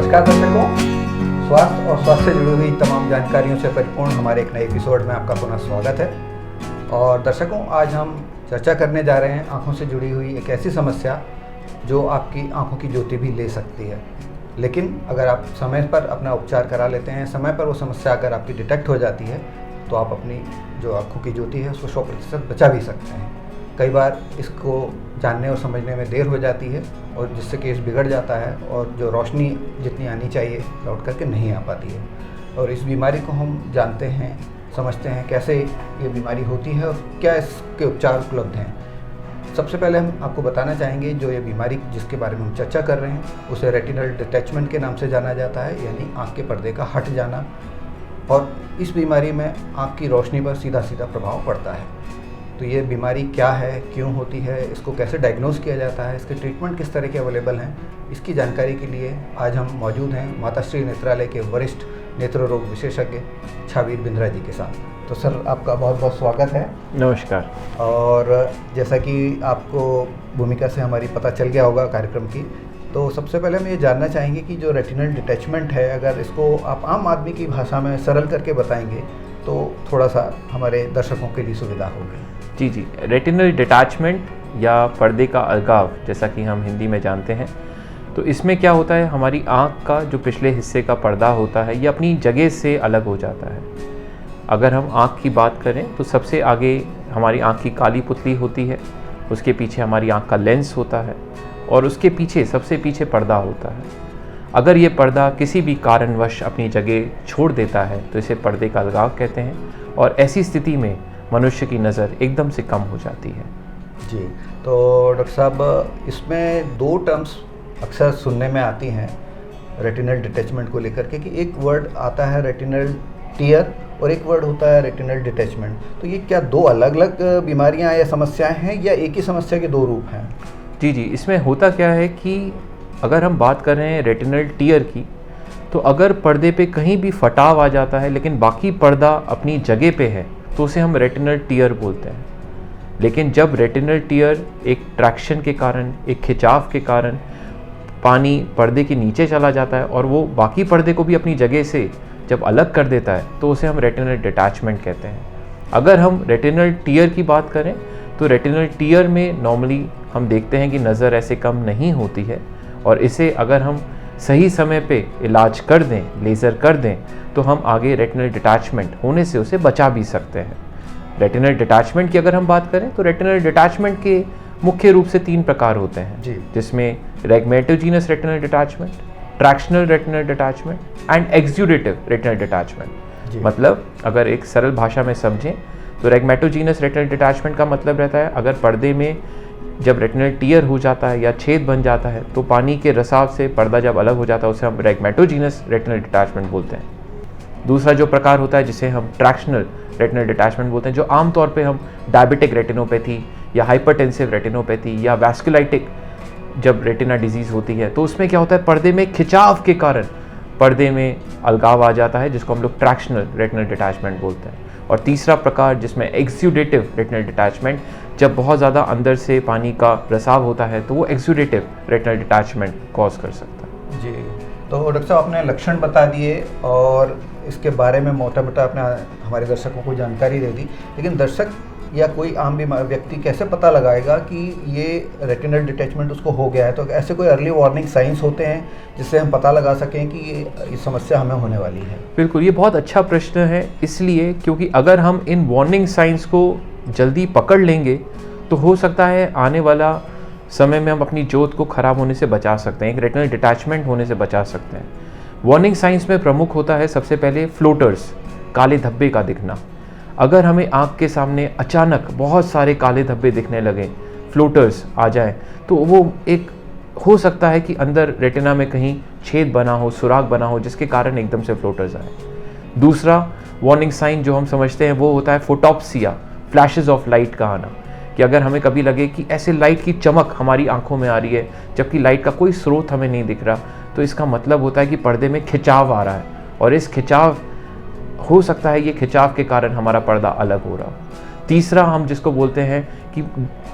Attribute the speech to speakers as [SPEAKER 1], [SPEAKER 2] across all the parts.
[SPEAKER 1] नमस्कार दर्शकों, स्वास्थ्य और स्वास्थ्य से जुड़ी हुई तमाम जानकारियों से परिपूर्ण हमारे एक नए एपिसोड में आपका पुनः स्वागत है। और दर्शकों, आज हम चर्चा करने जा रहे हैं आँखों से जुड़ी हुई एक ऐसी समस्या जो आपकी आँखों की ज्योति भी ले सकती है। लेकिन अगर आप समय पर अपना उपचार करा लेते हैं, समय पर वो समस्या अगर आपकी डिटेक्ट हो जाती है, तो आप अपनी जो आँखों की ज्योति है उसको 100% बचा भी सकते हैं। कई बार इसको जानने और समझने में देर हो जाती है और जिससे केस बिगड़ जाता है और जो रोशनी जितनी आनी चाहिए लौट करके नहीं आ पाती है। और इस बीमारी को हम जानते हैं, समझते हैं कैसे ये बीमारी होती है और क्या इसके उपचार उपलब्ध हैं। सबसे पहले हम आपको बताना चाहेंगे जो ये बीमारी जिसके बारे में हम चर्चा कर रहे हैं उसे रेटिनल डिटैचमेंट के नाम से जाना जाता है, यानी आँख के पर्दे का हट जाना। और इस बीमारी में आँख की रोशनी पर सीधा सीधा प्रभाव पड़ता है। तो ये बीमारी क्या है, क्यों होती है, इसको कैसे डायग्नोज किया जाता है, इसके ट्रीटमेंट किस तरह के अवेलेबल हैं, इसकी जानकारी के लिए आज हम मौजूद हैं माताश्री नेत्रालय के वरिष्ठ नेत्र रोग विशेषज्ञ छावीर बिंद्रा जी के साथ। तो सर, आपका बहुत बहुत स्वागत है।
[SPEAKER 2] नमस्कार।
[SPEAKER 1] और जैसा कि आपको भूमिका से हमारी पता चल गया होगा कार्यक्रम की, तो सबसे पहले हम ये जानना चाहेंगे कि जो रेटिनल डिटैचमेंट है, अगर इसको आप आम आदमी की भाषा में सरल करके बताएंगे तो थोड़ा सा हमारे दर्शकों के लिए सुविधा होगी।
[SPEAKER 2] जी, रेटिनल डिटैचमेंट या पर्दे का अलगाव जैसा कि हम हिंदी में जानते हैं, तो इसमें क्या होता है, हमारी आँख का जो पिछले हिस्से का पर्दा होता है ये अपनी जगह से अलग हो जाता है। अगर हम आँख की बात करें तो सबसे आगे हमारी आँख की काली पुतली होती है, उसके पीछे हमारी आँख का लेंस होता है और उसके पीछे सबसे पीछे पर्दा होता है। अगर ये पर्दा किसी भी कारणवश अपनी जगह छोड़ देता है तो इसे पर्दे का अलगाव कहते हैं और ऐसी स्थिति में मनुष्य की नज़र एकदम से कम हो जाती है।
[SPEAKER 1] जी, तो डॉक्टर साहब, इसमें दो टर्म्स अक्सर सुनने में आती हैं रेटिनल डिटैचमेंट को लेकर के, कि एक वर्ड आता है रेटिनल टियर और एक वर्ड होता है रेटिनल डिटैचमेंट। तो ये क्या दो अलग अलग बीमारियां या समस्याएं हैं या एक ही समस्या के दो रूप हैं?
[SPEAKER 2] जी, इसमें होता क्या है कि अगर हम बात कर रहे हैं रेटिनल टियर की, तो अगर पर्दे पे कहीं भी फटाव आ जाता है लेकिन बाकी पर्दा अपनी जगह पे है तो उसे हम रेटिनल टियर बोलते हैं। लेकिन जब रेटिनल टियर एक ट्रैक्शन के कारण, एक खिंचाव के कारण पानी पर्दे के नीचे चला जाता है और वो बाकी पर्दे को भी अपनी जगह से जब अलग कर देता है तो उसे हम रेटिनल डिटैचमेंट कहते हैं। अगर हम रेटिनल टियर की बात करें तो रेटिनल टियर में नॉर्मली हम देखते हैं कि नज़र ऐसे कम नहीं होती है और इसे अगर हम सही समय पे इलाज कर दें, लेज़र कर दें, तो हम आगे रेटिनल डिटैचमेंट होने से उसे बचा भी सकते हैं। रेटिनल डिटैचमेंट की अगर हम बात करें तो रेटिनल डिटैचमेंट के मुख्य रूप से 3 प्रकार होते हैं, जिसमें rhegmatogenous retinal detachment, tractional retinal detachment and exudative retinal detachment. मतलब अगर एक सरल भाषा में समझें तो रैग्मेटोजीनस रेटिनल डिटैचमेंट का मतलब रहता है अगर पर्दे में जब रेटिनल टियर हो जाता है या छेद बन जाता है तो पानी के रिसाव से पर्दा जब अलग हो जाता है उसे हम रैग्मेटोजीनस रेटिनल डिटैचमेंट बोलते हैं। दूसरा जो प्रकार होता है जिसे हम ट्रैक्शनल रेटिनल डिटैचमेंट बोलते हैं, जो आमतौर पे हम डायबिटिक रेटिनोपैथी या हाइपरटेंसिव रेटिनोपैथी या वैस्कुलाइटिक जब रेटिना डिजीज़ होती है तो उसमें क्या होता है, पर्दे में खिंचाव के कारण पर्दे में अलगाव आ जाता है, जिसको हम लोग ट्रैक्शनल रेटिनल डिटैचमेंट बोलते हैं। और तीसरा प्रकार जिसमें एक्सुडेटिव रेटिनल डिटैचमेंट, जब बहुत ज़्यादा अंदर से पानी का रिसाव होता है तो वो एक्सुडेटिव रेटिनल डिटैचमेंट कॉज कर सकता है।
[SPEAKER 1] जी, तो डॉक्टर साहब आपने लक्षण बता दिए और इसके बारे में मोटा मोटा आपने हमारे दर्शकों को जानकारी दे दी, लेकिन दर्शक या कोई आम व्यक्ति कैसे पता लगाएगा कि ये रेटिनल डिटैचमेंट उसको हो गया है? तो ऐसे कोई अर्ली वार्निंग साइंस होते हैं जिससे हम पता लगा सकें कि ये समस्या हमें होने वाली है?
[SPEAKER 2] बिल्कुल, ये बहुत अच्छा प्रश्न है, इसलिए क्योंकि अगर हम इन वार्निंग साइंस को जल्दी पकड़ लेंगे तो हो सकता है आने वाला समय में हम अपनी ज्योत को ख़राब होने से बचा सकते हैं, एक रेटिनल डिटैचमेंट होने से बचा सकते हैं। वार्निंग साइंस में प्रमुख होता है सबसे पहले फ्लोटर्स, काले धब्बे का दिखना। अगर हमें आँख के सामने अचानक बहुत सारे काले धब्बे दिखने लगे, फ्लोटर्स आ जाए, तो वो एक हो सकता है कि अंदर रेटिना में कहीं छेद बना हो, सुराख बना हो, जिसके कारण एकदम से फ्लोटर्स आए। दूसरा वार्निंग साइन जो हम समझते हैं वो होता है फोटोप्सिया, फ्लैशेस ऑफ लाइट का आना, कि अगर हमें कभी लगे कि ऐसे लाइट की चमक हमारी आंखों में आ रही है जबकि लाइट का कोई स्रोत हमें नहीं दिख रहा, तो इसका मतलब होता है कि पर्दे में खिंचाव आ रहा है और इस खिंचाव हो सकता है ये खिंचाव के कारण हमारा पर्दा अलग हो रहा हो। तीसरा हम जिसको बोलते हैं कि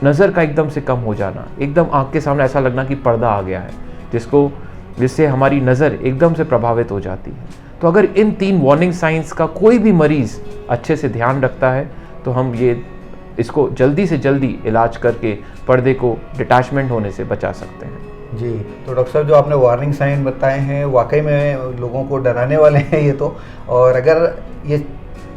[SPEAKER 2] नज़र का एकदम से कम हो जाना, एकदम आँख के सामने ऐसा लगना कि पर्दा आ गया है, जिसको जिससे हमारी नज़र एकदम से प्रभावित हो जाती है। तो अगर इन 3 वार्निंग साइंस का कोई भी मरीज़ अच्छे से ध्यान रखता है तो हम इसको जल्दी से जल्दी इलाज करके पर्दे को डिटैचमेंट होने से बचा सकते हैं।
[SPEAKER 1] जी, तो डॉक्टर साहब जो आपने वार्निंग साइन बताए हैं वाकई में लोगों को डराने वाले हैं ये तो। और अगर ये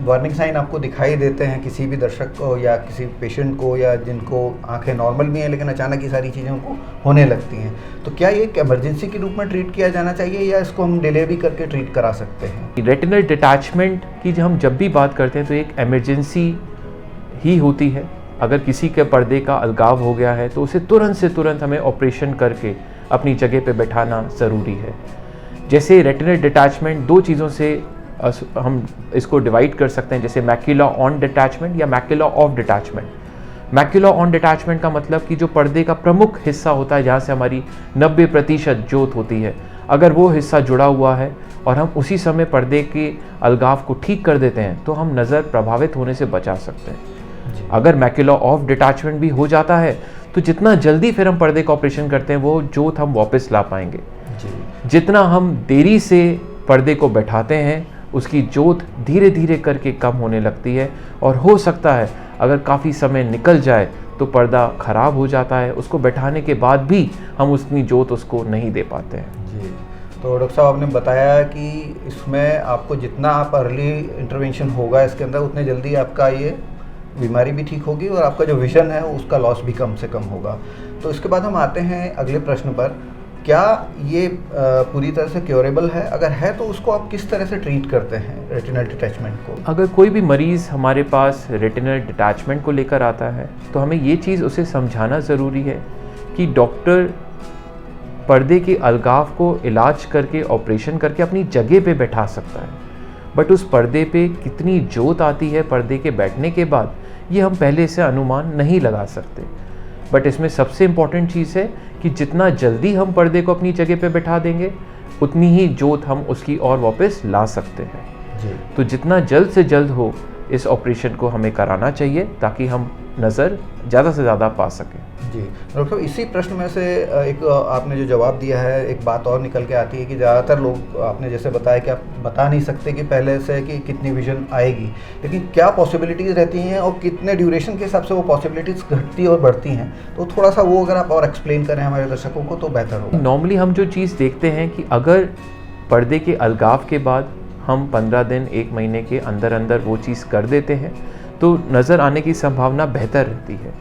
[SPEAKER 1] वार्निंग साइन आपको दिखाई देते हैं किसी भी दर्शक को या किसी पेशेंट को या जिनको आंखें नॉर्मल भी हैं लेकिन अचानक ये सारी चीज़ें उनको होने लगती हैं, तो क्या ये एक इमरजेंसी के रूप में ट्रीट किया जाना चाहिए या इसको हम डिले भी करके ट्रीट करा सकते हैं?
[SPEAKER 2] रेटिनल डिटैचमेंट की हम जब भी बात करते हैं तो एक इमरजेंसी ही होती है। अगर किसी के पर्दे का अलगाव हो गया है तो उसे तुरंत से तुरंत हमें ऑपरेशन करके अपनी जगह पे बैठाना ज़रूरी है। जैसे रेटिनल डिटैचमेंट 2 चीज़ों से हम इसको डिवाइड कर सकते हैं, जैसे मैक्यूला ऑन डिटैचमेंट या macula of detachment. Macula on detachment का मतलब कि जो पर्दे का प्रमुख हिस्सा होता है जहाँ से हमारी 90% जोत होती है, अगर वो हिस्सा जुड़ा हुआ है और हम उसी समय पर्दे के अलगाव को ठीक कर देते हैं तो हम नज़र प्रभावित होने से बचा सकते हैं। अगर मैक्यूला ऑफ डिटैचमेंट भी हो जाता है तो जितना जल्दी फिर हम पर्दे का ऑपरेशन करते हैं वो जोत हम वापस ला पाएंगे। जितना हम देरी से पर्दे को बैठाते हैं उसकी जोत धीरे धीरे करके कम होने लगती है और हो सकता है अगर काफ़ी समय निकल जाए तो पर्दा ख़राब हो जाता है, उसको बैठाने के बाद भी हम उतनी जोत उसको नहीं दे पाते हैं।
[SPEAKER 1] जी, तो डॉक्टर साहब आपने बताया कि इसमें आपको जितना आप अर्ली इंटरवेंशन होगा इसके अंदर उतने जल्दी आपका ये बीमारी भी ठीक होगी और आपका जो विजन है उसका लॉस भी कम से कम होगा। तो इसके बाद हम आते हैं अगले प्रश्न पर, क्या ये पूरी तरह से क्योरेबल है? अगर है तो उसको आप किस तरह से ट्रीट करते हैं रेटिनल डिटैचमेंट को?
[SPEAKER 2] अगर कोई भी मरीज़ हमारे पास रेटिनल डिटैचमेंट को लेकर आता है तो हमें ये चीज़ उसे समझाना ज़रूरी है कि डॉक्टर पर्दे के अलगाव को इलाज करके ऑपरेशन करके अपनी जगह पे बैठा सकता है, बट उस पर्दे पे कितनी जोत आती है पर्दे के बैठने के बाद ये हम पहले से अनुमान नहीं लगा सकते। बट इसमें सबसे इम्पॉर्टेंट चीज़ है कि जितना जल्दी हम पर्दे को अपनी जगह पे बैठा देंगे उतनी ही जोत हम उसकी और वापस ला सकते हैं
[SPEAKER 1] जी।
[SPEAKER 2] तो जितना जल्द से जल्द हो इस ऑपरेशन को हमें कराना चाहिए ताकि हम नज़र ज़्यादा से ज़्यादा पा सकें।
[SPEAKER 1] जी डॉक्टर साहब, इसी प्रश्न में से एक आपने जो जवाब दिया है एक बात और निकल के आती है कि ज़्यादातर लोग, आपने जैसे बताया कि आप बता नहीं सकते कि पहले से कि कितनी विजन आएगी, लेकिन क्या पॉसिबिलिटीज़ रहती हैं और कितने ड्यूरेशन के हिसाब से वो पॉसिबिलिटीज़ घटती और बढ़ती हैं, तो थोड़ा सा वो अगर आप और एक्सप्लेन करें हमारे दर्शकों को तो बेहतर होगा।
[SPEAKER 2] नॉर्मली हम जो चीज़ देखते हैं कि अगर पर्दे के अलगाव के बाद हम 15 दिन 1 महीने के अंदर अंदर वो चीज़ कर देते हैं तो नज़र आने की संभावना बेहतर रहती है।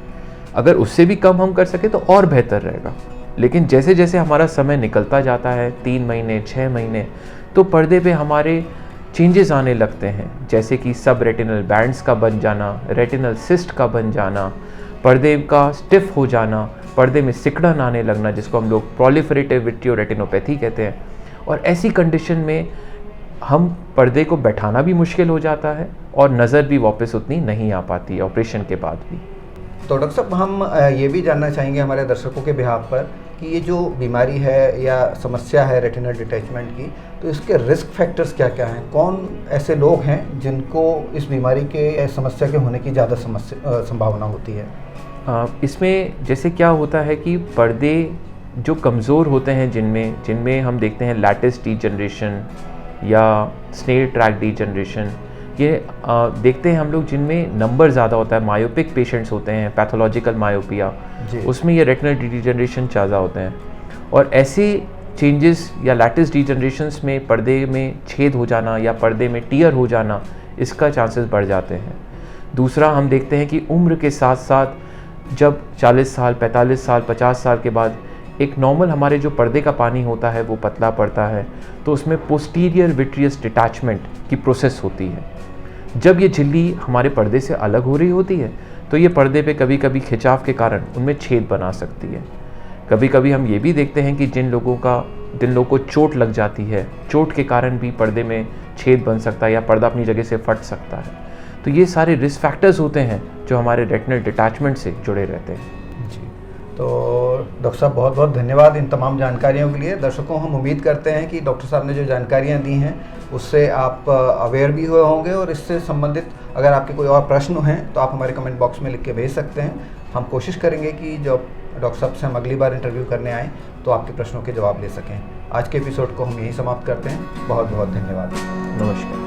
[SPEAKER 2] अगर उससे भी कम हम कर सकें तो और बेहतर रहेगा, लेकिन जैसे जैसे हमारा समय निकलता जाता है 3 महीने 6 महीने तो पर्दे पे हमारे चेंजेस आने लगते हैं, जैसे कि सब रेटिनल बैंड्स का बन जाना, रेटिनल सिस्ट का बन जाना, पर्दे का स्टिफ हो जाना, पर्दे में सिकुड़न आने लगना जिसको हम लोग प्रोलिफरेटिव विट्रियोरेटिनोपैथी कहते हैं। और ऐसी कंडीशन में हम पर्दे को बैठाना भी मुश्किल हो जाता है और नज़र भी वापस उतनी नहीं आ पाती है ऑपरेशन के बाद भी।
[SPEAKER 1] तो डॉक्टर साहब, हम ये भी जानना चाहेंगे हमारे दर्शकों के बिहाफ पर कि ये जो बीमारी है या समस्या है रेटिनल डिटैचमेंट की, तो इसके रिस्क फैक्टर्स क्या क्या हैं? कौन ऐसे लोग हैं जिनको इस बीमारी के या समस्या के होने की ज़्यादा संभावना होती है?
[SPEAKER 2] इसमें जैसे क्या होता है कि पर्दे जो कमज़ोर होते हैं जिनमें हम देखते हैं लैटिस डीजनरेशन या स्नेल ट्रैक डीजनरेशन, ये देखते हैं हम लोग जिनमें नंबर ज़्यादा होता है, मायोपिक पेशेंट्स होते हैं, पैथोलॉजिकल मायोपिया, उसमें ये रेटिनल डीजनरेशन ज़्यादा होते हैं। और ऐसे चेंजेस या लैटिस डीजनरेशंस में पर्दे में छेद हो जाना या पर्दे में टियर हो जाना, इसका चांसेस बढ़ जाते हैं। दूसरा हम देखते हैं कि उम्र के साथ साथ जब 40 साल 45 साल 50 साल के बाद एक नॉर्मल हमारे जो पर्दे का पानी होता है वो पतला पड़ता है, तो उसमें पोस्टीरियर विट्रियस डिटैचमेंट की प्रोसेस होती है। जब ये झिल्ली हमारे पर्दे से अलग हो रही होती है तो ये पर्दे पे कभी कभी खिंचाव के कारण उनमें छेद बना सकती है। कभी कभी हम ये भी देखते हैं कि जिन लोगों को चोट लग जाती है, चोट के कारण भी पर्दे में छेद बन सकता है या पर्दा अपनी जगह से फट सकता है। तो ये सारे रिस्क फैक्टर्स होते हैं जो हमारे रेटिनल डिटैचमेंट से जुड़े रहते हैं।
[SPEAKER 1] तो डॉक्टर साहब, बहुत बहुत धन्यवाद इन तमाम जानकारियों के लिए। दर्शकों, हम उम्मीद करते हैं कि डॉक्टर साहब ने जो जानकारियां दी हैं उससे आप अवेयर भी हुए होंगे और इससे संबंधित अगर आपके कोई और प्रश्न हैं तो आप हमारे कमेंट बॉक्स में लिख के भेज सकते हैं। हम कोशिश करेंगे कि जो डॉक्टर साहब से हम अगली बार इंटरव्यू करने आएँ तो आपके प्रश्नों के जवाब ले सकें। आज के एपिसोड को हम यहीं समाप्त करते हैं। बहुत बहुत धन्यवाद।
[SPEAKER 2] नमस्कार।